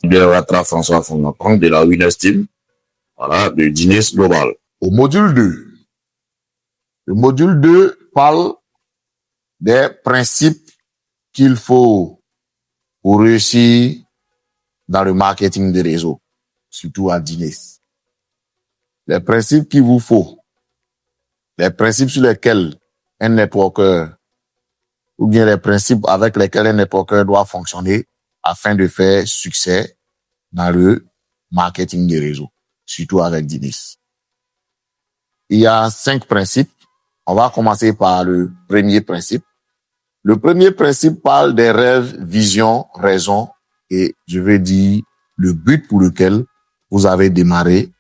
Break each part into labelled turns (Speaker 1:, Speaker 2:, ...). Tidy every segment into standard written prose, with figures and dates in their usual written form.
Speaker 1: de Ratra François Fondatron de la Winners Team, voilà, de Guinness Global.
Speaker 2: Au module 2. Le module 2 parle des principes qu'il faut pour réussir dans le marketing des réseaux, surtout à Guinness. Les principes qu'il vous faut, les principes sur lesquels un networker, ou bien les principes avec lesquels un networker doit fonctionner afin de faire succès dans le marketing des réseaux, surtout avec Guinness. Il y a 5 principes. On va commencer par le premier principe. Le premier principe parle des rêves, visions, raisons et je vais dire le but pour lequel vous avez démarré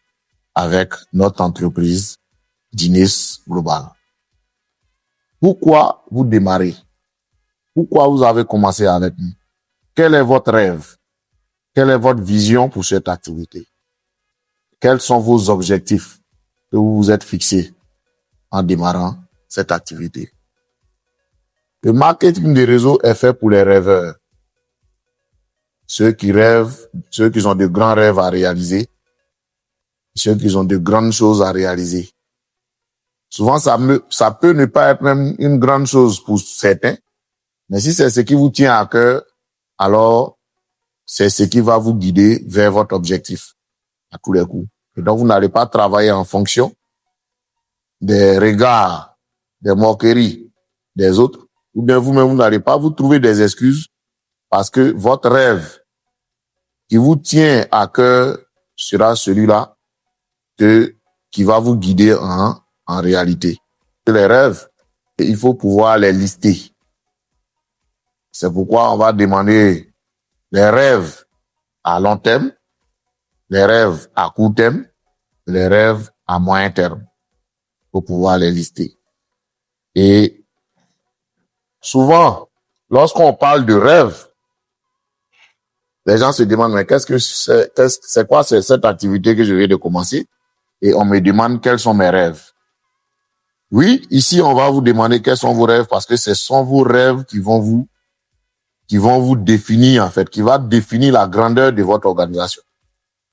Speaker 2: avec notre entreprise Guinness Global. Pourquoi vous démarrez? Pourquoi vous avez commencé avec nous? Quel est votre rêve? Quelle est votre vision pour cette activité? Quels sont vos objectifs que vous vous êtes fixés en démarrant cette activité? Le marketing des réseaux est fait pour les rêveurs. Ceux qui rêvent, ceux qui ont de grands rêves à réaliser, ceux qui ont de grandes choses à réaliser. Souvent, ça peut ne pas être même une grande chose pour certains, mais si c'est ce qui vous tient à cœur, alors c'est ce qui va vous guider vers votre objectif à tous les coups. Et donc, vous n'allez pas travailler en fonction des regards, des moqueries des autres, ou bien vous-même, vous n'allez pas vous trouver des excuses parce que votre rêve qui vous tient à cœur sera celui-là qui va vous guider en réalité. Les rêves, il faut pouvoir les lister. C'est pourquoi on va demander les rêves à long terme, les rêves à court terme, les rêves à moyen terme, pour pouvoir les lister. Et souvent, lorsqu'on parle de rêve, les gens se demandent, mais c'est quoi cette activité que je viens de commencer? Et on me demande quels sont mes rêves. Oui, ici, on va vous demander quels sont vos rêves parce que ce sont vos rêves qui vont vous définir, en fait, qui va définir la grandeur de votre organisation.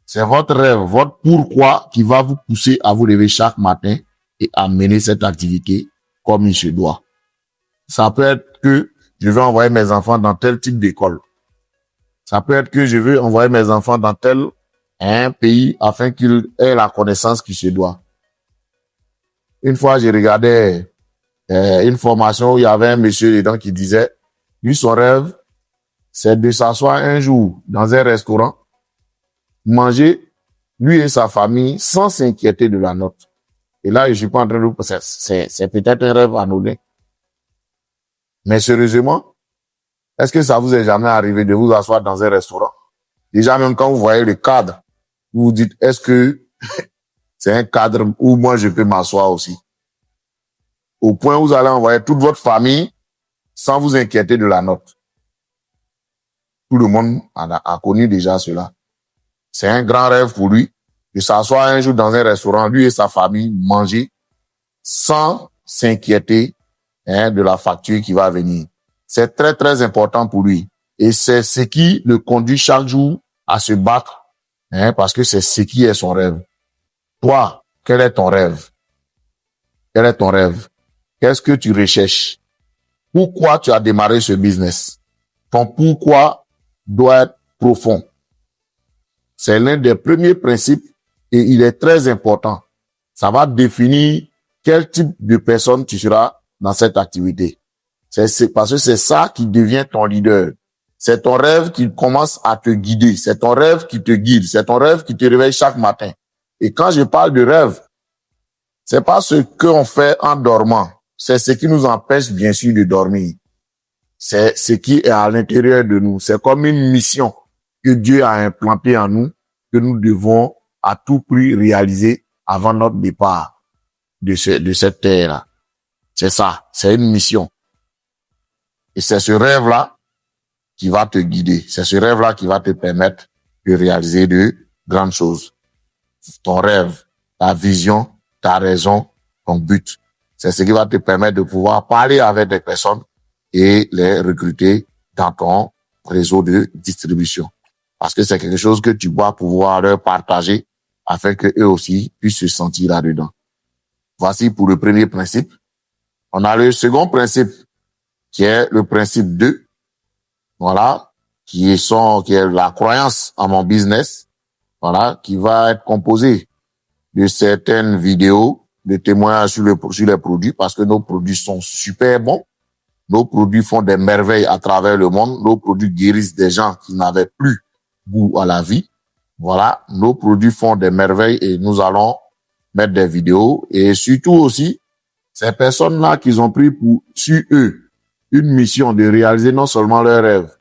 Speaker 2: C'est votre rêve, votre pourquoi qui va vous pousser à vous lever chaque matin et à mener cette activité comme il se doit. Ça peut être que je veux envoyer mes enfants dans tel type d'école. Ça peut être que je veux envoyer mes enfants dans tel pays afin qu'ils aient la connaissance qui se doit. Une fois, j'ai regardé une formation où il y avait un monsieur dedans qui disait, lui, son rêve, c'est de s'asseoir un jour dans un restaurant, manger, lui et sa famille, sans s'inquiéter de la note. Et là, je suis pas en train de... C'est peut-être un rêve anodin. Mais sérieusement, est-ce que ça vous est jamais arrivé de vous asseoir dans un restaurant? Déjà, même quand vous voyez le cadre, vous vous dites, est-ce que c'est un cadre où moi je peux m'asseoir aussi? Au point où vous allez envoyer toute votre famille sans vous inquiéter de la note. Tout le monde a connu déjà cela. C'est un grand rêve pour lui de s'asseoir un jour dans un restaurant, lui et sa famille, manger sans s'inquiéter de la facture qui va venir. C'est très, très important pour lui. Et c'est ce qui le conduit chaque jour à se battre, parce que c'est ce qui est son rêve. Toi, quel est ton rêve? Quel est ton rêve? Qu'est-ce que tu recherches? Pourquoi tu as démarré ce business? Ton pourquoi doit être profond. C'est l'un des premiers principes et il est très important. Ça va définir quel type de personne tu seras dans cette activité. C'est parce que c'est ça qui devient ton leader. C'est ton rêve qui commence à te guider. C'est ton rêve qui te guide. C'est ton rêve qui te réveille chaque matin. Et quand je parle de rêve, c'est pas ce qu'on fait en dormant. C'est ce qui nous empêche, bien sûr, de dormir. C'est ce qui est à l'intérieur de nous. C'est comme une mission que Dieu a implantée en nous, que nous devons à tout prix réaliser avant notre départ de cette terre-là. C'est ça. C'est une mission. Et c'est ce rêve-là qui va te guider. C'est ce rêve-là qui va te permettre de réaliser de grandes choses. Ton rêve, ta vision, ta raison, ton but. C'est ce qui va te permettre de pouvoir parler avec des personnes et les recruter dans ton réseau de distribution. Parce que c'est quelque chose que tu dois pouvoir leur partager afin que eux aussi puissent se sentir là-dedans. Voici pour le premier principe. On a le second principe qui est le principe 2. Voilà. Qui est la croyance en mon business. Voilà. Qui va être composé de certaines vidéos, de témoignages sur les produits parce que nos produits sont super bons. Nos produits font des merveilles à travers le monde. Nos produits guérissent des gens qui n'avaient plus goût à la vie. Voilà. Nos produits font des merveilles et nous allons mettre des vidéos. Et surtout aussi, ces personnes-là qui ont pris sur eux une mission de réaliser non seulement leurs rêves,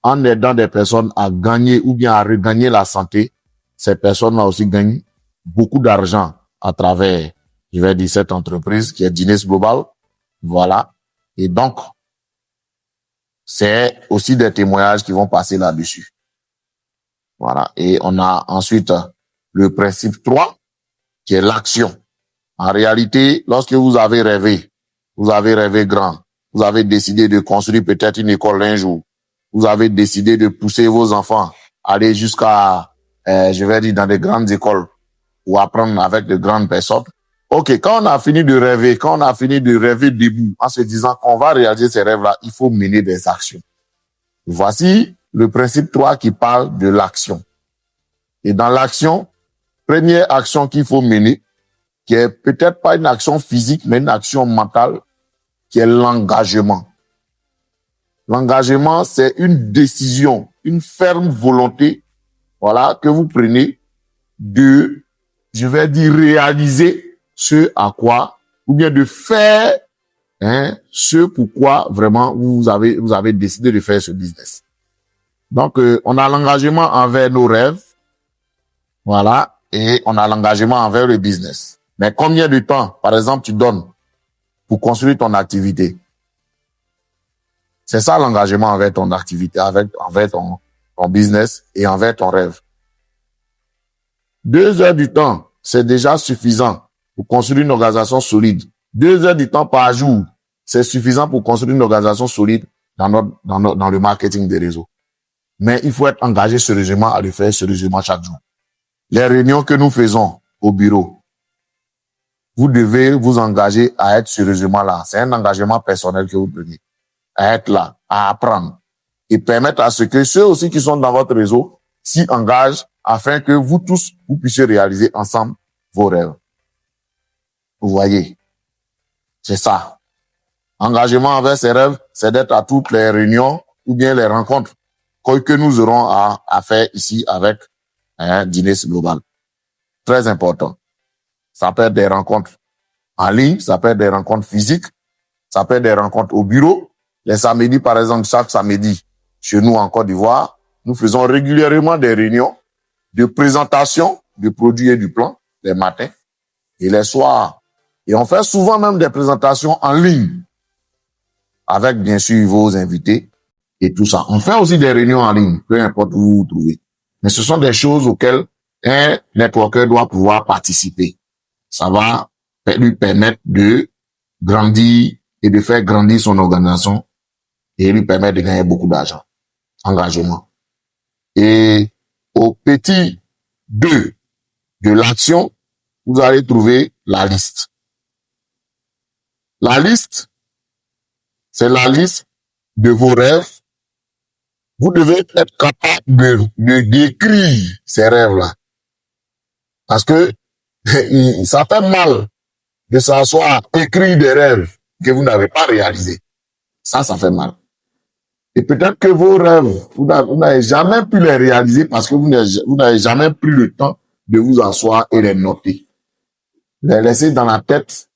Speaker 2: en aidant des personnes à gagner ou bien à regagner la santé, ces personnes-là aussi gagnent beaucoup d'argent à travers, je vais dire, cette entreprise qui est Guinness Global. Voilà. Et donc, c'est aussi des témoignages qui vont passer là-dessus. Voilà. Et on a ensuite le principe 3, qui est l'action. En réalité, lorsque vous avez rêvé grand, vous avez décidé de construire peut-être une école un jour, vous avez décidé de pousser vos enfants à aller jusqu'à, je vais dire, dans des grandes écoles ou apprendre avec de grandes personnes. OK, quand on a fini de rêver debout en se disant qu'on va réaliser ces rêves-là, il faut mener des actions. Voici le principe 3 qui parle de l'action. Et dans l'action, première action qu'il faut mener, qui est peut-être pas une action physique, mais une action mentale, qui est l'engagement. L'engagement, c'est une décision, une ferme volonté, voilà, que vous prenez de, je vais dire, réaliser ce à quoi, ou bien de faire, ce pourquoi vraiment vous avez décidé de faire ce business. Donc, on a l'engagement envers nos rêves, voilà, et on a l'engagement envers le business. Mais combien de temps, par exemple, tu donnes pour construire ton activité? C'est ça l'engagement envers ton activité, envers ton business et envers ton rêve. 2 heures du temps, c'est déjà suffisant pour construire une organisation solide. 2 heures du temps par jour, c'est suffisant pour construire une organisation solide dans le marketing des réseaux. Mais il faut être engagé sérieusement à le faire sérieusement chaque jour. Les réunions que nous faisons au bureau, vous devez vous engager à être sérieusement là. C'est un engagement personnel que vous prenez. À être là, à apprendre. Et permettre à ce que ceux aussi qui sont dans votre réseau s'y engagent afin que vous tous, vous puissiez réaliser ensemble vos rêves. Vous voyez? C'est ça. Engagement envers ses rêves, c'est d'être à toutes les réunions ou bien les rencontres que nous aurons à faire ici avec Guinness Global. Très important. Ça peut être des rencontres en ligne, ça peut être des rencontres physiques, ça peut être des rencontres au bureau. Les samedis, par exemple, chaque samedi, chez nous en Côte d'Ivoire, nous faisons régulièrement des réunions de présentation du produit et du plan les matins et les soirs. Et on fait souvent même des présentations en ligne avec, bien sûr, vos invités et tout ça. On fait aussi des réunions en ligne, peu importe où vous vous trouvez. Mais ce sont des choses auxquelles un networker doit pouvoir participer. Ça va lui permettre de grandir et de faire grandir son organisation et lui permettre de gagner beaucoup d'argent. Engagement. Et au petit 2 de l'action, vous allez trouver la liste. La liste, c'est la liste de vos rêves. Vous devez être capable de décrire ces rêves-là. Parce que ça fait mal de s'asseoir à écrire des rêves que vous n'avez pas réalisés. Ça fait mal. Et peut-être que vos rêves, vous n'avez jamais pu les réaliser parce que vous n'avez jamais pris le temps de vous asseoir et les noter. Les laisser dans la tête,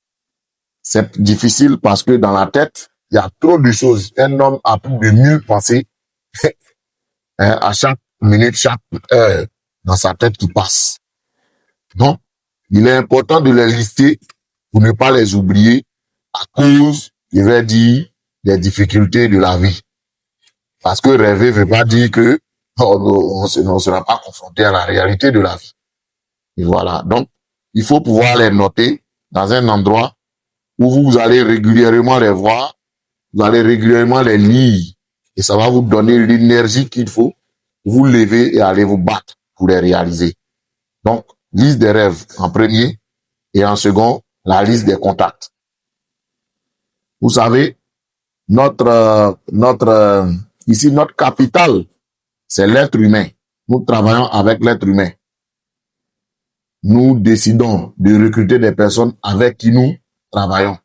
Speaker 2: c'est difficile parce que dans la tête, il y a trop de choses. Un homme a plus de 1000 pensées à chaque minute, chaque heure dans sa tête qui passe. Donc, il est important de les lister pour ne pas les oublier à cause, je vais dire, des difficultés de la vie. Parce que rêver ne veut pas dire que on ne sera pas confronté à la réalité de la vie. Et voilà. Donc, il faut pouvoir les noter dans un endroit où vous allez régulièrement les voir, vous allez régulièrement les lire. Et ça va vous donner l'énergie qu'il faut vous levez et allez vous battre pour les réaliser. Donc, liste des rêves en premier et en second, la liste des contacts. Vous savez, ici, notre capital, c'est l'être humain. Nous travaillons avec l'être humain. Nous décidons de recruter des personnes avec qui nous travaillons.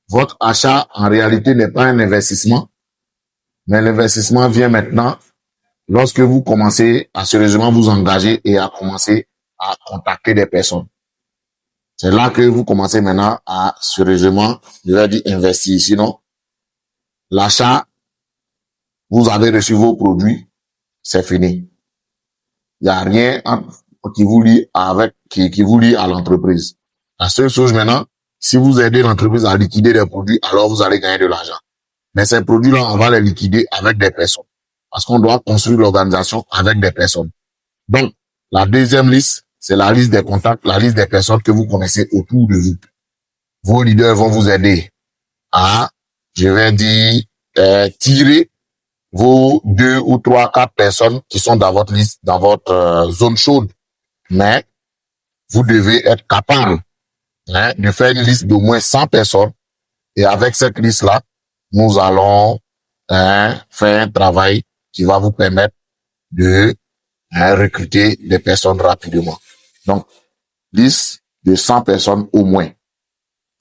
Speaker 2: Votre achat, en réalité, n'est pas un investissement, mais l'investissement vient maintenant lorsque vous commencez à sérieusement vous engager et à commencer à contacter des personnes. C'est là que vous commencez maintenant à sérieusement, je vais dire, investir. Sinon, l'achat, vous avez reçu vos produits, c'est fini. Il n'y a rien qui vous lie qui vous lie à l'entreprise. La seule chose maintenant, si vous aidez l'entreprise à liquider des produits, alors vous allez gagner de l'argent. Mais ces produits-là, on va les liquider avec des personnes. Parce qu'on doit construire l'organisation avec des personnes. Donc, la deuxième liste, c'est la liste des contacts, la liste des personnes que vous connaissez autour de vous. Vos leaders vont vous aider à, je vais dire, tirer vos 2 ou 3, 4 personnes qui sont dans votre liste, dans votre zone chaude. Mais vous devez être capable de faire une liste d'au moins 100 personnes. Et avec cette liste-là, nous allons faire un travail qui va vous permettre de recruter des personnes rapidement. Donc, liste de 100 personnes au moins.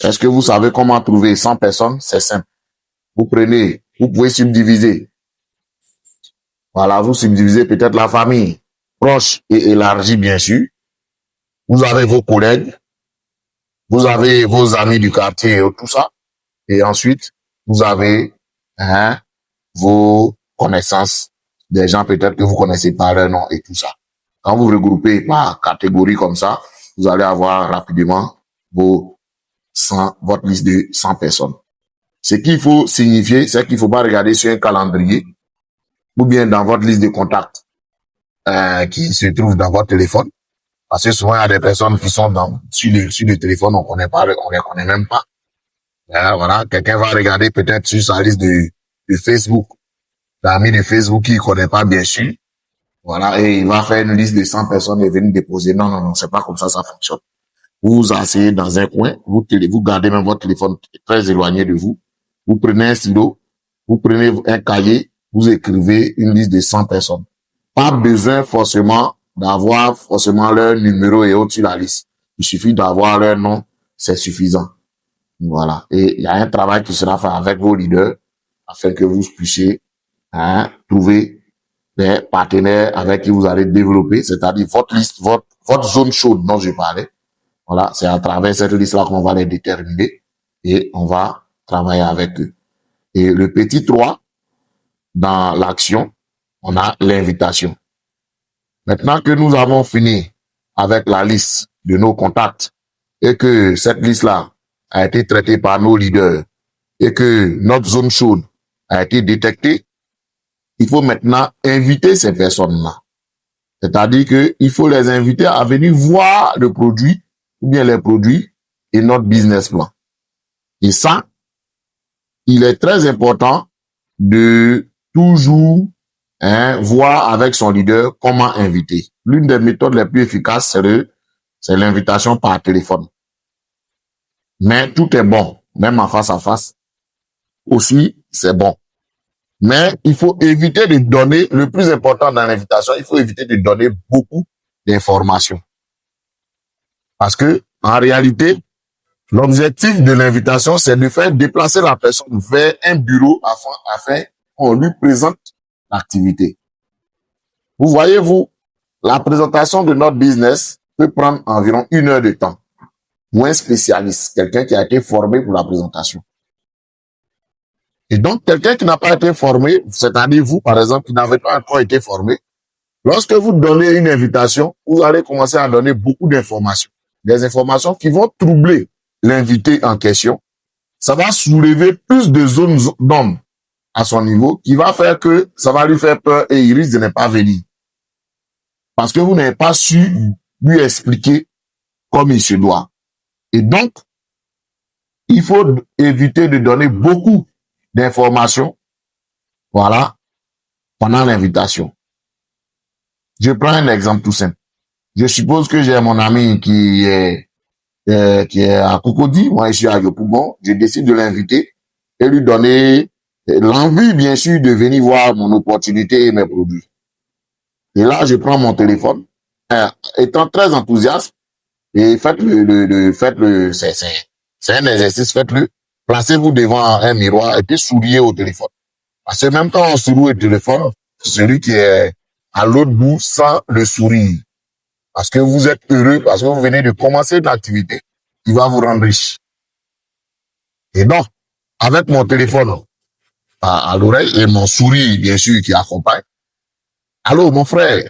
Speaker 2: Est-ce que vous savez comment trouver 100 personnes? C'est simple. Vous pouvez subdiviser. Voilà, vous subdivisez peut-être la famille proche et élargie, bien sûr. Vous avez vos collègues, vous avez vos amis du quartier et tout ça. Et ensuite, vous avez vos connaissances, des gens peut-être que vous connaissez par leur nom et tout ça. Quand vous regroupez par catégorie comme ça, vous allez avoir rapidement votre liste de 100 personnes. Ce qu'il faut signifier, c'est qu'il ne faut pas regarder sur un calendrier ou bien dans votre liste de contacts qui se trouve dans votre téléphone. Parce que souvent, il y a des personnes qui sont sur le téléphone, on les connaît même pas. Voilà, quelqu'un va regarder peut-être sur sa liste de Facebook, d'amis de Facebook qu'il ne connaît pas, bien sûr. Voilà, et il va faire une liste de 100 personnes et venir déposer. Non, c'est pas comme ça fonctionne. Vous vous asseyez dans un coin, vous gardez même votre téléphone très éloigné de vous. Vous prenez un stylo, vous prenez un cahier, vous écrivez une liste de 100 personnes. Pas besoin forcément d'avoir leur numéro et autres sur la liste. Il suffit d'avoir leur nom, c'est suffisant. Voilà. Et il y a un travail qui sera fait avec vos leaders afin que vous puissiez trouver des partenaires avec qui vous allez développer, c'est-à-dire votre liste, votre zone chaude dont je parlais. Voilà, c'est à travers cette liste-là qu'on va les déterminer et on va travailler avec eux. Et le petit 3, dans l'action, on a l'invitation. Maintenant que nous avons fini avec la liste de nos contacts et que cette liste-là a été traitée par nos leaders et que notre zone chaude a été détectée, il faut maintenant inviter ces personnes-là. C'est-à-dire qu'il faut les inviter à venir voir le produit ou bien les produits et notre business plan. Et ça, il est très important de toujours voir avec son leader comment inviter. L'une des méthodes les plus efficaces, c'est l'invitation par téléphone. Mais tout est bon, même en face à face. Aussi, c'est bon. Mais il faut éviter de donner, le plus important dans l'invitation, il faut éviter de donner beaucoup d'informations. Parce que, en réalité, l'objectif de l'invitation, c'est de faire déplacer la personne vers un bureau afin qu'on lui présente l'activité. Vous voyez, la présentation de notre business peut prendre environ 1 heure de temps. Ou un spécialiste, quelqu'un qui a été formé pour la présentation. Et donc, quelqu'un qui n'a pas été formé, c'est-à-dire vous, par exemple, qui n'avez pas encore été formé, lorsque vous donnez une invitation, vous allez commencer à donner beaucoup d'informations. Des informations qui vont troubler l'invité en question. Ça va soulever plus de zones d'ombre à son niveau, qui va faire que ça va lui faire peur et il risque de ne pas venir. Parce que vous n'avez pas su lui expliquer comme il se doit. Et donc, il faut éviter de donner beaucoup d'informations, voilà, pendant l'invitation. Je prends un exemple tout simple. Je suppose que j'ai mon ami qui est à Cocody, moi je suis à Yopougon, je décide de l'inviter et lui donner l'envie, bien sûr, de venir voir mon opportunité et mes produits. Et là, je prends mon téléphone, étant très enthousiaste, et faites-le, c'est un exercice, faites-le. Placez-vous devant un miroir et puis souriez au téléphone. Parce que même quand on sourit au téléphone, celui qui est à l'autre bout sans le sourire. Parce que vous êtes heureux, parce que vous venez de commencer une activité qui va vous rendre riche. Et donc, avec mon téléphone à l'oreille et mon sourire, bien sûr, qui accompagne. Allô, mon frère,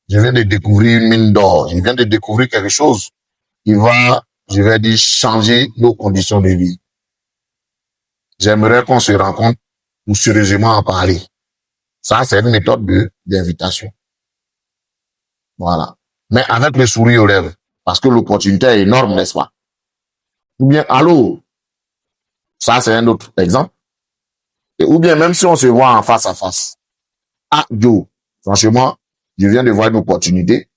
Speaker 2: je viens de découvrir une mine d'or. Je viens de découvrir quelque chose qui va, je vais dire, changer nos conditions de vie. J'aimerais qu'on se rencontre pour sérieusement en parler. Ça, c'est une méthode d'invitation. Voilà. Mais avec le sourire aux lèvres. Parce que l'opportunité est énorme, n'est-ce pas? Ou bien, allô, ça, c'est un autre exemple. Ou bien, même si on se voit en face à face. Ah, Joe, franchement, je viens de voir une opportunité.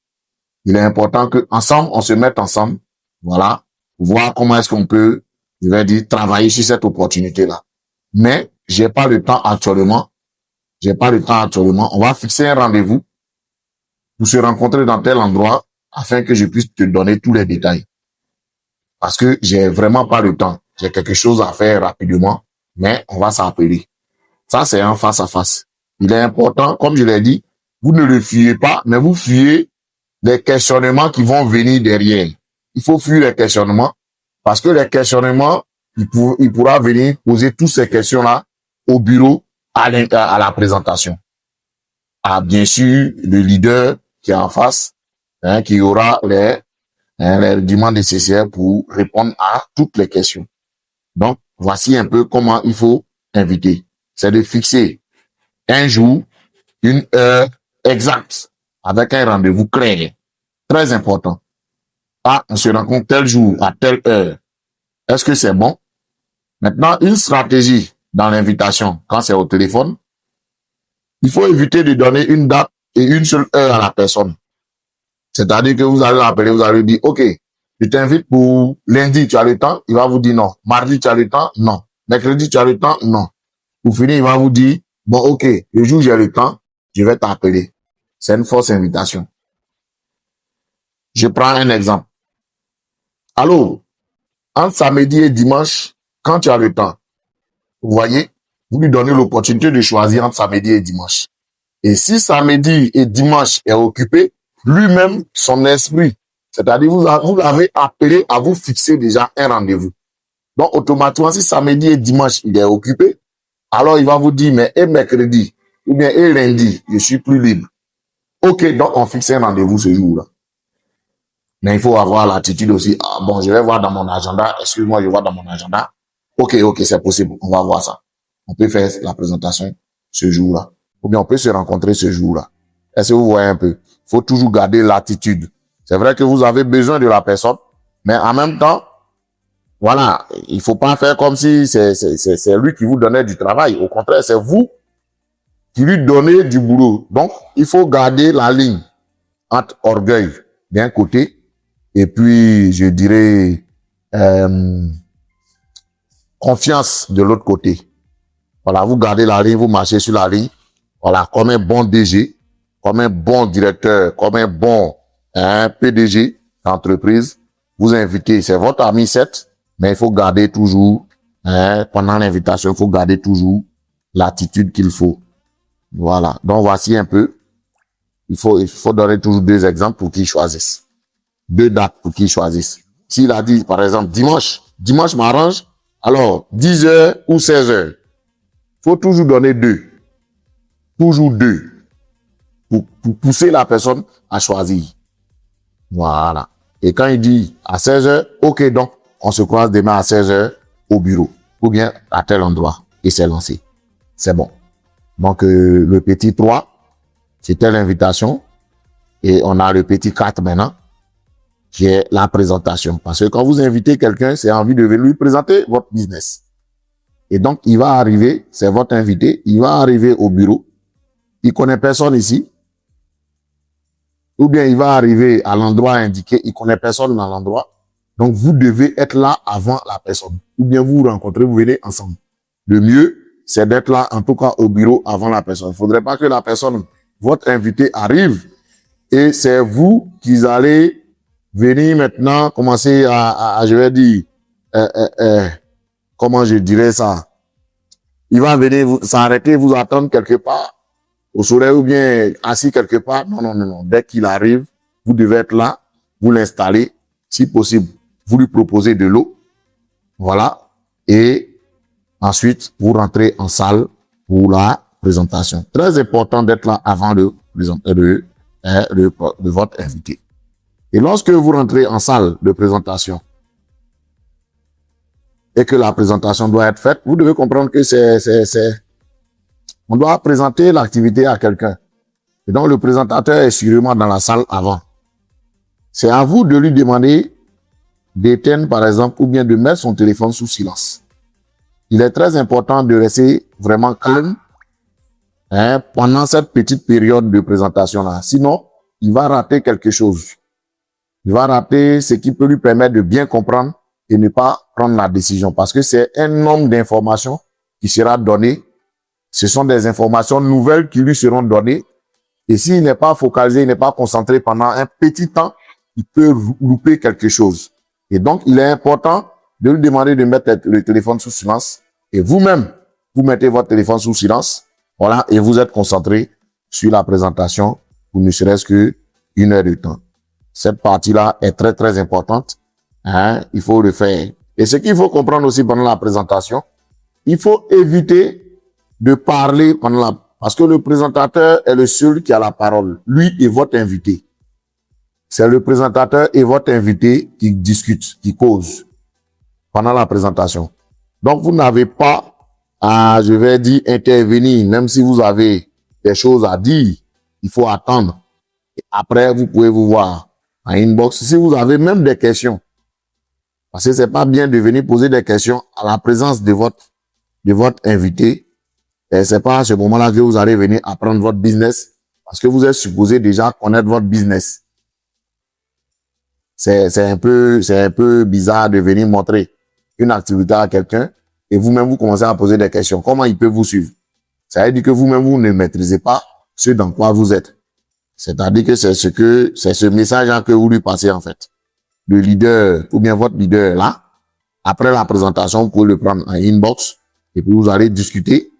Speaker 2: Il est important que ensemble, on se mette ensemble. Voilà. Pour voir comment est-ce qu'on peut, je vais dire, travailler sur cette opportunité-là. Mais, j'ai pas le temps actuellement. J'ai pas le temps actuellement. On va fixer un rendez-vous pour se rencontrer dans tel endroit afin que je puisse te donner tous les détails. Parce que j'ai vraiment pas le temps. J'ai quelque chose à faire rapidement, mais on va s'appeler. Ça, c'est un face à face. Il est important, comme je l'ai dit, vous ne le fuyez pas, mais vous fuyez les questionnements qui vont venir derrière. Il faut fuir les questionnements parce que les questionnements, il pourra venir poser toutes ces questions-là au bureau à la présentation. Ah, bien sûr, le leader qui est en face, qui aura les demandes nécessaires pour répondre à toutes les questions. Donc, voici un peu comment il faut inviter. C'est de fixer un jour, une heure exacte, avec un rendez-vous clair. Très important. Ah, on se rencontre tel jour, à telle heure. Est-ce que c'est bon? Maintenant, une stratégie dans l'invitation, quand c'est au téléphone, il faut éviter de donner une date et une seule heure à la personne. C'est-à-dire que vous allez l'appeler, vous allez dire, OK, je t'invite pour lundi, tu as le temps? Il va vous dire non. Mardi, tu as le temps? Non. Mercredi, tu as le temps? Non. Pour finir, il va vous dire, bon, OK, le jour où j'ai le temps, je vais t'appeler. C'est une fausse invitation. Je prends un exemple. Allô, entre samedi et dimanche, quand tu as le temps, vous voyez, vous lui donnez l'opportunité de choisir entre samedi et dimanche. Et si samedi et dimanche est occupé, lui-même, son esprit, c'est-à-dire vous l'avez appelé à vous fixer déjà un rendez-vous. Donc, automatiquement, si samedi et dimanche, il est occupé, alors il va vous dire, mais et mercredi, ou bien et lundi, je suis plus libre. OK, donc on fixe un rendez-vous ce jour-là. Mais il faut avoir l'attitude aussi. Ah, bon, je vais voir dans mon agenda. Excuse-moi, je vois dans mon agenda. OK, c'est possible. On va voir ça. On peut faire la présentation ce jour-là. Ou bien on peut se rencontrer ce jour-là. Est-ce que vous voyez un peu? Il faut toujours garder l'attitude. C'est vrai que vous avez besoin de la personne, mais en même temps, voilà, il faut pas faire comme si c'est lui qui vous donnait du travail. Au contraire, c'est vous qui lui donnez du boulot. Donc, il faut garder la ligne entre orgueil d'un côté et puis, je dirais, confiance de l'autre côté. Voilà, vous gardez la ligne, vous marchez sur la ligne. Voilà, comme un bon DG, comme un bon directeur, comme un bon PDG d'entreprise, vous invitez, c'est votre ami 7, mais il faut garder toujours, pendant l'invitation, il faut garder toujours l'attitude qu'il faut. Voilà, donc voici un peu, il faut donner toujours 2 exemples pour qu'ils choisissent. 2 dates pour qu'ils choisissent. S'il a dit, par exemple, dimanche m'arrange, alors 10h ou 16h. Faut toujours donner 2. Toujours 2. Pour pousser la personne à choisir. Voilà. Et quand il dit à 16h, OK, donc, on se croise demain à 16h au bureau. Ou bien à tel endroit. Et c'est lancé. C'est bon. Donc, le petit 3, c'était l'invitation. Et on a le petit 4 maintenant, qui est la présentation. Parce que quand vous invitez quelqu'un, c'est envie de lui présenter votre business. Et donc, il va arriver, c'est votre invité, il va arriver au bureau. Il connaît personne ici. ou bien il va arriver à l'endroit indiqué, il connaît personne dans l'endroit. Donc, vous devez être là avant la personne. Ou bien vous vous rencontrez, vous venez ensemble. Le mieux, c'est d'être là, en tout cas, au bureau avant la personne. Il ne faudrait pas que la personne, votre invité arrive et c'est vous qui allez venir maintenant commencer je vais dire, comment je dirais ça? Il va venir s'arrêter, vous attendre quelque part, au soleil ou bien assis quelque part. Non, non, non, non. Dès qu'il arrive, vous devez être là, vous l'installez, si possible, vous lui proposez de l'eau. Voilà. Et ensuite, vous rentrez en salle pour la présentation. Très important d'être là avant de votre invité. Et lorsque vous rentrez en salle de présentation et que la présentation doit être faite, vous devez comprendre que on doit présenter l'activité à quelqu'un. Et donc, le présentateur est sûrement dans la salle avant. C'est à vous de lui demander d'éteindre, par exemple, ou bien de mettre son téléphone sous silence. Il est très important de rester vraiment calme pendant cette petite période de présentation-là. Sinon, il va rater quelque chose. Il va rater ce qui peut lui permettre de bien comprendre et ne pas prendre la décision. Parce que c'est un nombre d'informations qui sera donné. Ce sont des informations nouvelles qui lui seront données. Et s'il n'est pas focalisé, il n'est pas concentré pendant un petit temps, il peut louper quelque chose. Et donc, il est important de lui demander de mettre le téléphone sous silence. Et vous-même, vous mettez votre téléphone sous silence. Voilà. Et vous êtes concentré sur la présentation pour ne serait-ce qu'une heure de temps. Cette partie-là est très, très importante. Il faut le faire. Et ce qu'il faut comprendre aussi pendant la présentation, il faut éviter de parler parce que le présentateur est le seul qui a la parole. Lui et votre invité. C'est le présentateur et votre invité qui discutent, qui causent pendant la présentation. Donc, vous n'avez pas à, je vais dire, intervenir, même si vous avez des choses à dire. Il faut attendre. Et après, vous pouvez vous voir en inbox. Si vous avez même des questions, parce que c'est pas bien de venir poser des questions à la présence de votre invité. Et c'est pas à ce moment-là que vous allez venir apprendre votre business, parce que vous êtes supposé déjà connaître votre business. C'est un peu bizarre de venir montrer une activité à quelqu'un et vous-même vous commencez à poser des questions. Comment il peut vous suivre? Ça veut dire que vous-même vous ne maîtrisez pas ce dans quoi vous êtes. C'est-à-dire que c'est ce message-là que vous lui passez en fait. Le leader ou bien votre leader là, après la présentation, vous pouvez le prendre en inbox et puis vous allez discuter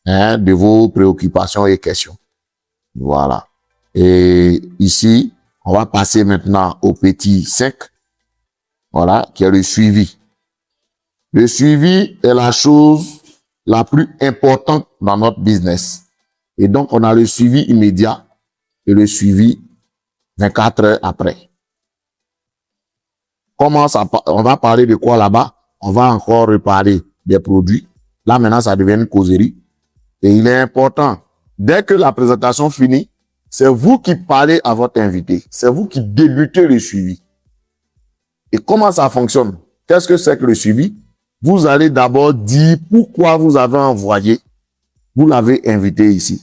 Speaker 2: de vos préoccupations et questions. Voilà. Et ici, on va passer maintenant au petit 5, voilà, qui est le suivi. Le suivi est la chose la plus importante dans notre business. Et donc, on a le suivi immédiat et le suivi 24 heures après. On va parler de quoi là-bas? On va encore reparler des produits. Là, maintenant, ça devient une causerie. Et il est important, dès que la présentation finit, c'est vous qui parlez à votre invité. C'est vous qui débutez le suivi. Et comment ça fonctionne? Qu'est-ce que c'est que le suivi? Vous allez d'abord dire pourquoi vous avez envoyé, vous l'avez invité ici.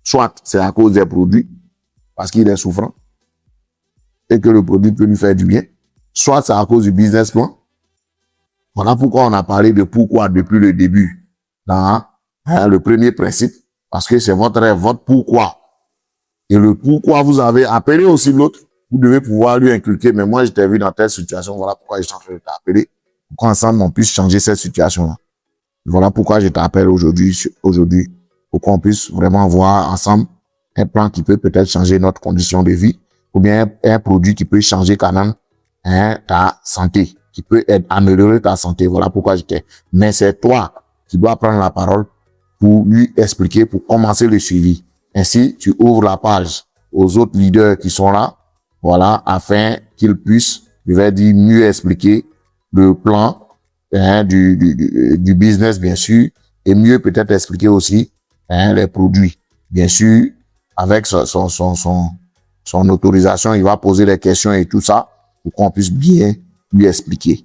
Speaker 2: Soit c'est à cause des produits, parce qu'il est souffrant, et que le produit peut lui faire du bien. Soit c'est à cause du business plan. Voilà pourquoi on a parlé de pourquoi depuis le début, dans le premier principe, parce que c'est votre rêve, votre pourquoi. Et le pourquoi vous avez appelé aussi l'autre, vous devez pouvoir lui inculquer, mais moi je t'ai vu dans telle situation, voilà pourquoi je suis en train de t'appeler, pour qu'ensemble on puisse changer cette situation-là. Voilà pourquoi je t'appelle aujourd'hui, pour qu'on puisse vraiment voir ensemble un plan qui peut peut-être changer notre condition de vie, ou bien un produit qui peut changer quand même ta santé, qui peut améliorer ta santé. Voilà pourquoi j'étais. Mais c'est toi qui dois prendre la parole pour lui expliquer, pour commencer le suivi. Ainsi, tu ouvres la page aux autres leaders qui sont là, voilà, afin qu'ils puissent, je vais dire, mieux expliquer le plan du business, bien sûr, et mieux peut-être expliquer aussi les produits. Bien sûr, avec son autorisation, il va poser les questions et tout ça, pour qu'on puisse bien lui expliquer.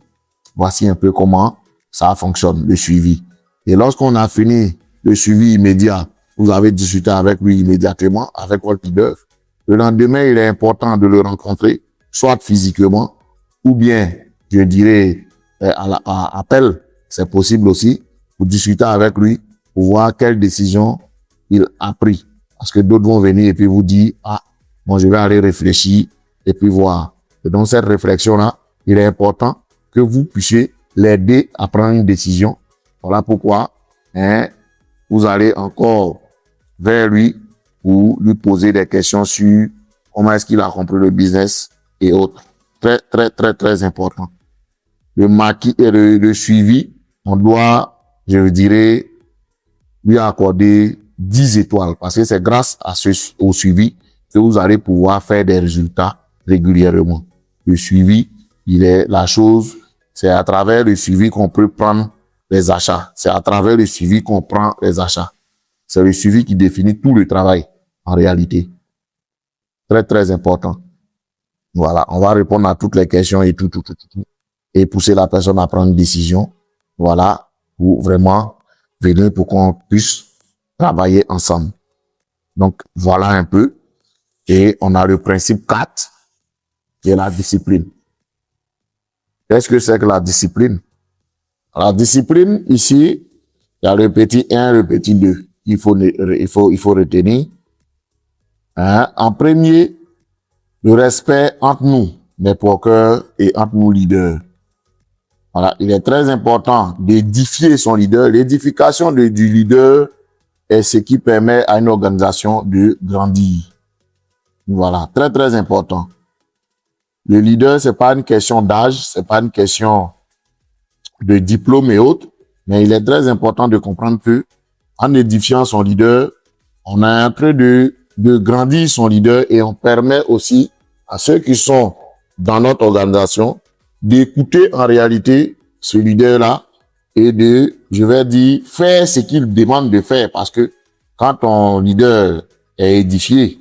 Speaker 2: Voici un peu comment ça fonctionne, le suivi. Et lorsqu'on a fini le suivi immédiat, vous avez discuté avec lui immédiatement, avec votre leader, Le lendemain, il est important de le rencontrer, soit physiquement, ou bien, je dirais, à appel, c'est possible aussi, pour discuter avec lui, pour voir quelle décision il a pris. Parce que d'autres vont venir et puis vous dire, ah, bon, je vais aller réfléchir et puis voir. Et donc, cette réflexion-là, il est important que vous puissiez l'aider à prendre une décision. Voilà pourquoi, vous allez encore vers lui pour lui poser des questions sur comment est-ce qu'il a compris le business et autres. Très, très, très, très important. Le maquis et le suivi, on doit, je dirais, lui accorder 10 étoiles parce que c'est grâce à au suivi que vous allez pouvoir faire des résultats régulièrement. Le suivi, il est la chose, c'est à travers le suivi qu'on peut prendre les achats. C'est à travers le suivi qu'on prend les achats. C'est le suivi qui définit tout le travail, en réalité. Très, très important. Voilà, on va répondre à toutes les questions et tout. Et pousser la personne à prendre une décision. Voilà, pour vraiment venir pour qu'on puisse travailler ensemble. Donc, voilà un peu. Et on a le principe 4, qui est la discipline. Qu'est-ce que c'est que la discipline? La discipline, ici, il y a le petit 1, le petit 2. Il faut retenir. En premier, le respect entre nous, networkers, et entre nous leaders. Voilà, il est très important d'édifier son leader. L'édification du leader est ce qui permet à une organisation de grandir. Voilà, très très important. Le leader, c'est pas une question d'âge, c'est pas une question de diplôme et autres, mais il est très important de comprendre que en édifiant son leader, on est en train de grandir son leader et on permet aussi à ceux qui sont dans notre organisation d'écouter en réalité ce leader-là et de, je vais dire, faire ce qu'il demande de faire parce que quand ton leader est édifié,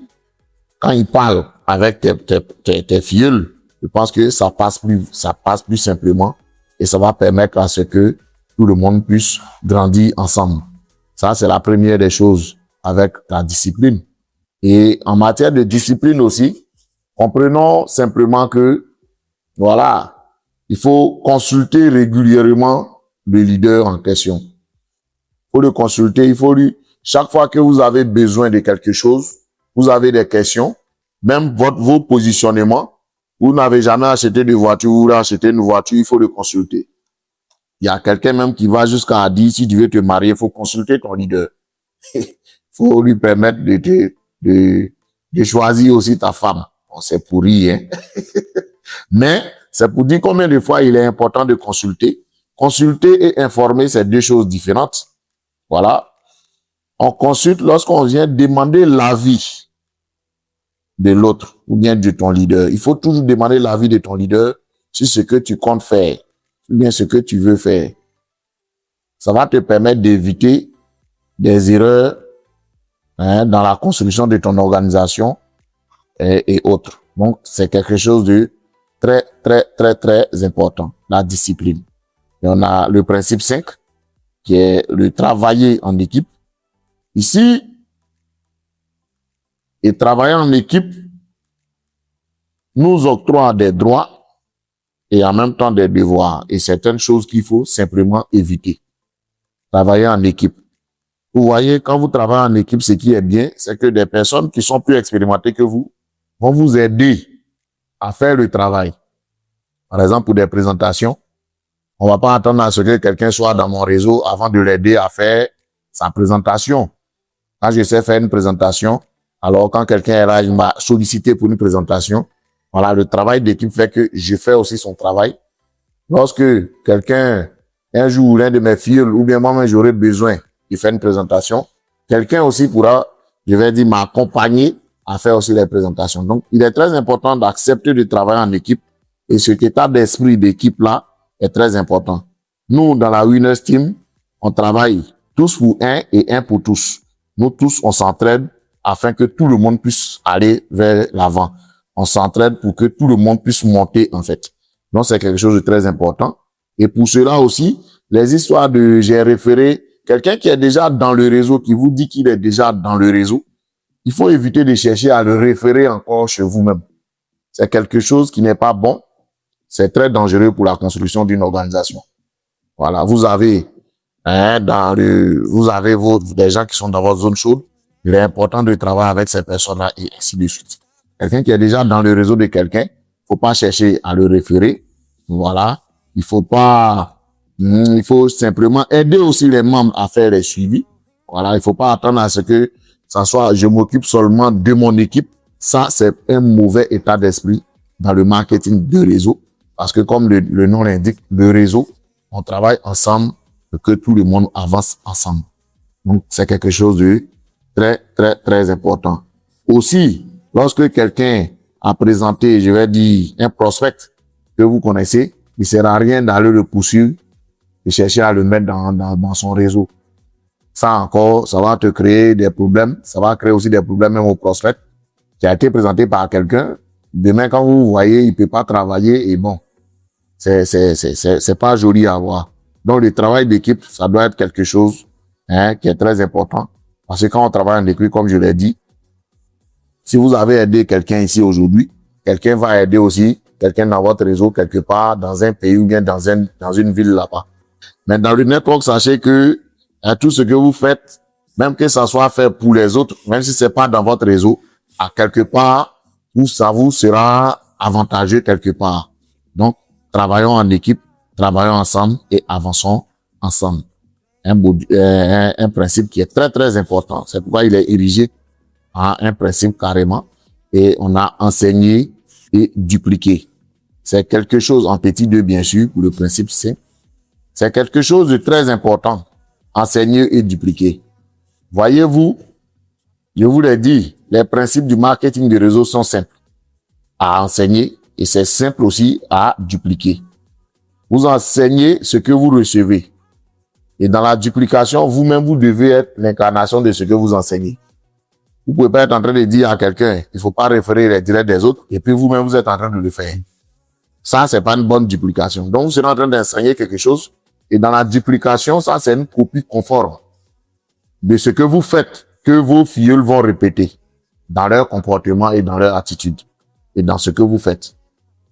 Speaker 2: quand il parle avec tes filleuls, je pense que ça passe plus simplement et ça va permettre à ce que tout le monde puisse grandir ensemble. Ça, c'est la première des choses avec la discipline. Et en matière de discipline aussi, comprenons simplement que, voilà, il faut consulter régulièrement le leader en question. Il faut le consulter, chaque fois que vous avez besoin de quelque chose, vous avez des questions, même vos positionnements, vous n'avez jamais acheté de voiture, vous voulez acheter une voiture, il faut le consulter. Il y a quelqu'un même qui va jusqu'à dire, si tu veux te marier, il faut consulter ton leader. Il faut lui permettre de choisir aussi ta femme. Bon, c'est pourri, hein. Mais c'est pour dire combien de fois il est important de consulter. Consulter et informer, c'est deux choses différentes. Voilà. On consulte lorsqu'on vient demander l'avis de l'autre ou bien de ton leader. Il faut toujours demander l'avis de ton leader sur ce que tu comptes faire ou bien ce que tu veux faire. Ça va te permettre d'éviter des erreurs dans la construction de ton organisation et autres. Donc, c'est quelque chose de très, très, très, très important, la discipline. Et on a le principe 5, qui est le travailler en équipe. Ici, et travailler en équipe nous octroie des droits et en même temps des devoirs et certaines choses qu'il faut simplement éviter. Travailler en équipe. Vous voyez, quand vous travaillez en équipe, ce qui est bien, c'est que des personnes qui sont plus expérimentées que vous vont vous aider à faire le travail. Par exemple, pour des présentations, on va pas attendre à ce que quelqu'un soit dans mon réseau avant de l'aider à faire sa présentation. Quand je sais faire une présentation, alors quand quelqu'un est là, il m'a sollicité pour une présentation, voilà, le travail d'équipe fait que je fais aussi son travail. Lorsque quelqu'un, un jour, l'un de mes filles, ou bien moi-même, j'aurais besoin de faire une présentation, quelqu'un aussi pourra, je vais dire, m'accompagner à faire aussi les présentations. Donc, il est très important d'accepter de travailler en équipe et cet état d'esprit d'équipe-là est très important. Nous, dans la Winners Team, on travaille tous pour un et un pour tous. Nous tous, on s'entraide afin que tout le monde puisse aller vers l'avant. On s'entraide pour que tout le monde puisse monter, en fait. Donc, c'est quelque chose de très important. Et pour cela aussi, les histoires de j'ai référé, quelqu'un qui est déjà dans le réseau, qui vous dit qu'il est déjà dans le réseau, il faut éviter de chercher à le référer encore chez vous-même. C'est quelque chose qui n'est pas bon. C'est très dangereux pour la construction d'une organisation. Voilà, vous avez des gens qui sont dans votre zone chaude. Il est important de travailler avec ces personnes-là et ainsi de suite. Quelqu'un qui est déjà dans le réseau de quelqu'un, faut pas chercher à le référer. Voilà, il faut simplement aider aussi les membres à faire les suivis. Voilà, il faut pas attendre à ce que ça soit je m'occupe seulement de mon équipe. Ça, c'est un mauvais état d'esprit dans le marketing de réseau. Parce que comme le nom l'indique, le réseau, on travaille ensemble pour que tout le monde avance ensemble. Donc, c'est quelque chose de très, très, très important. Aussi, lorsque quelqu'un a présenté, je vais dire, un prospect que vous connaissez, il ne sert à rien d'aller le poursuivre et chercher à le mettre dans son réseau. Ça encore, ça va te créer des problèmes. Ça va créer aussi des problèmes même au prospect qui a été présenté par quelqu'un. Demain, quand vous voyez, il peut pas travailler et bon, c'est pas joli à voir. Donc, le travail d'équipe, ça doit être quelque chose, qui est très important. Parce que quand on travaille en équipe, comme je l'ai dit, si vous avez aidé quelqu'un ici aujourd'hui, quelqu'un va aider aussi quelqu'un dans votre réseau quelque part, dans un pays ou bien dans une ville là-bas. Mais dans le network, sachez que tout ce que vous faites, même que ça soit fait pour les autres, même si c'est pas dans votre réseau, à quelque part, ça vous sera avantageux quelque part. Donc, travaillons en équipe, travaillons ensemble et avançons ensemble. Un principe qui est très, très important. C'est pourquoi il est érigé en un principe carrément. Et on a enseigné et dupliqué. C'est quelque chose en petit 2, bien sûr, pour le principe C. C'est quelque chose de très important. Enseigner et dupliquer. Voyez-vous, je vous l'ai dit, les principes du marketing de réseau sont simples à enseigner et c'est simple aussi à dupliquer. Vous enseignez ce que vous recevez. Et dans la duplication, vous-même, vous devez être l'incarnation de ce que vous enseignez. Vous pouvez pas être en train de dire à quelqu'un, il faut pas référer les directs des autres, et puis vous-même, vous êtes en train de le faire. Ça, c'est pas une bonne duplication. Donc, vous serez en train d'enseigner quelque chose, et dans la duplication, ça, c'est une copie conforme de ce que vous faites, que vos filleuls vont répéter dans leur comportement et dans leur attitude, et dans ce que vous faites.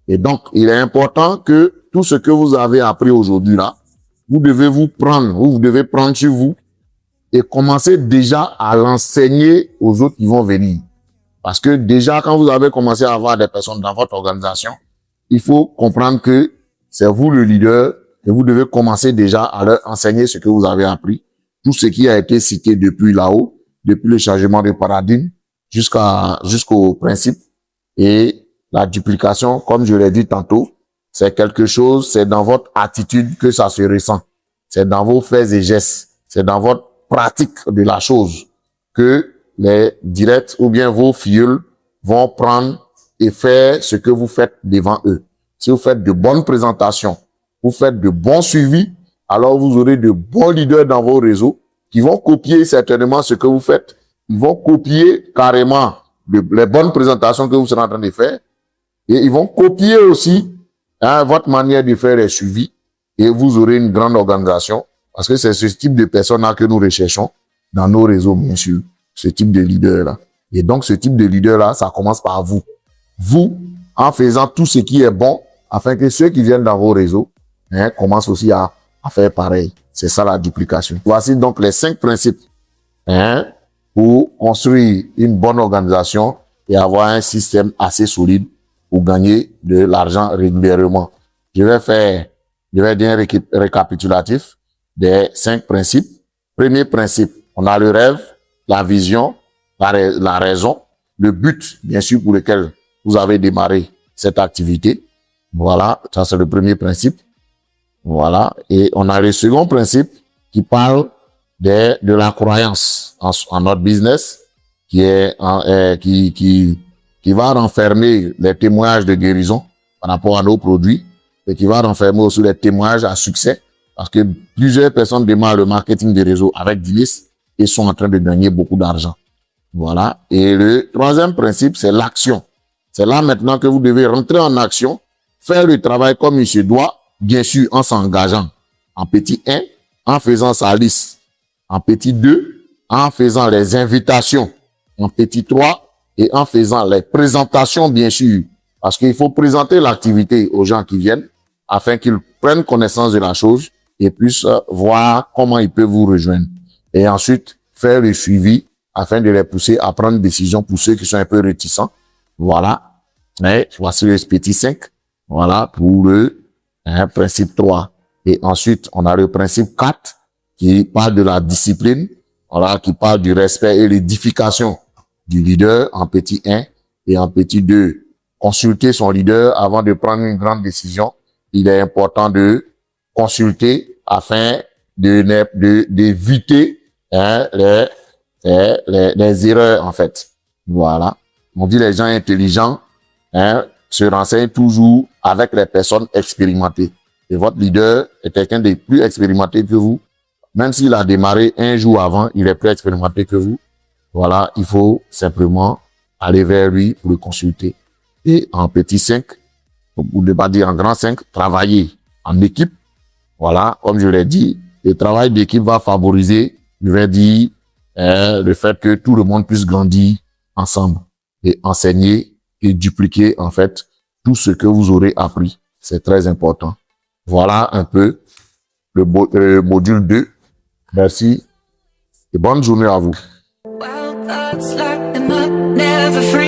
Speaker 2: Et donc, il est important que tout ce que vous avez appris aujourd'hui là, vous devez prendre sur vous et commencer déjà à l'enseigner aux autres qui vont venir. Parce que déjà, quand vous avez commencé à avoir des personnes dans votre organisation, il faut comprendre que c'est vous le leader et vous devez commencer déjà à leur enseigner ce que vous avez appris, tout ce qui a été cité depuis là-haut, depuis le changement de paradigme jusqu'au principe. Et la duplication, comme je l'ai dit tantôt, c'est quelque chose, c'est dans votre attitude que ça se ressent. C'est dans vos faits et gestes. C'est dans votre pratique de la chose que les directs ou bien vos filleuls vont prendre et faire ce que vous faites devant eux. Si vous faites de bonnes présentations, vous faites de bons suivis, alors vous aurez de bons leaders dans vos réseaux qui vont copier certainement ce que vous faites. Ils vont copier carrément les bonnes présentations que vous serez en train de faire et ils vont copier aussi votre manière de faire les suivis et vous aurez une grande organisation parce que c'est ce type de personnes-là que nous recherchons dans nos réseaux, bien sûr, ce type de leader-là. Et donc, ce type de leader-là, ça commence par vous. Vous, en faisant tout ce qui est bon, afin que ceux qui viennent dans vos réseaux commencent aussi à faire pareil. C'est ça la duplication. Voici donc les 5 principes pour construire une bonne organisation et avoir un système assez solide pour gagner de l'argent régulièrement. Je vais dire un récapitulatif des 5 principes. Premier principe, on a le rêve, la vision, la raison, le but, bien sûr, pour lequel vous avez démarré cette activité. Voilà, ça c'est le premier principe. Voilà, et on a le second principe qui parle de la croyance en notre business, qui va renfermer les témoignages de guérison par rapport à nos produits et qui va renfermer aussi les témoignages à succès parce que plusieurs personnes démarrent le marketing des réseaux avec Dilis et sont en train de gagner beaucoup d'argent. Voilà. Et le troisième principe, c'est l'action. C'est là maintenant que vous devez rentrer en action, faire le travail comme il se doit, bien sûr en s'engageant. En petit 1, en faisant sa liste. En petit 2, en faisant les invitations en petit 3 et en faisant les présentations, bien sûr, parce qu'il faut présenter l'activité aux gens qui viennent afin qu'ils prennent connaissance de la chose et puissent voir comment ils peuvent vous rejoindre. Et ensuite, faire le suivi afin de les pousser à prendre une décision pour ceux qui sont un peu réticents. Voilà. Et voici le petit 5. Voilà pour le principe 3. Et ensuite, on a le principe 4 qui parle de la discipline. Voilà, qui parle du respect et l'édification du leader en petit 1 et en petit 2. Consulter son leader avant de prendre une grande décision. Il est important de consulter afin d'éviter les erreurs, en fait. Voilà. On dit les gens intelligents se renseignent toujours avec les personnes expérimentées. Et votre leader est quelqu'un de plus expérimenté que vous. Même s'il a démarré un jour avant, il est plus expérimenté que vous. Voilà, il faut simplement aller vers lui pour le consulter. Et en petit 5, pour ne pas dire en grand 5, travailler en équipe. Voilà, comme je l'ai dit, le travail d'équipe va favoriser, je vais dire, le fait que tout le monde puisse grandir ensemble et enseigner et dupliquer, en fait, tout ce que vous aurez appris. C'est très important. Voilà un peu le module 2. Merci et bonne journée à vous.
Speaker 3: Wild thoughts lock them up, never free.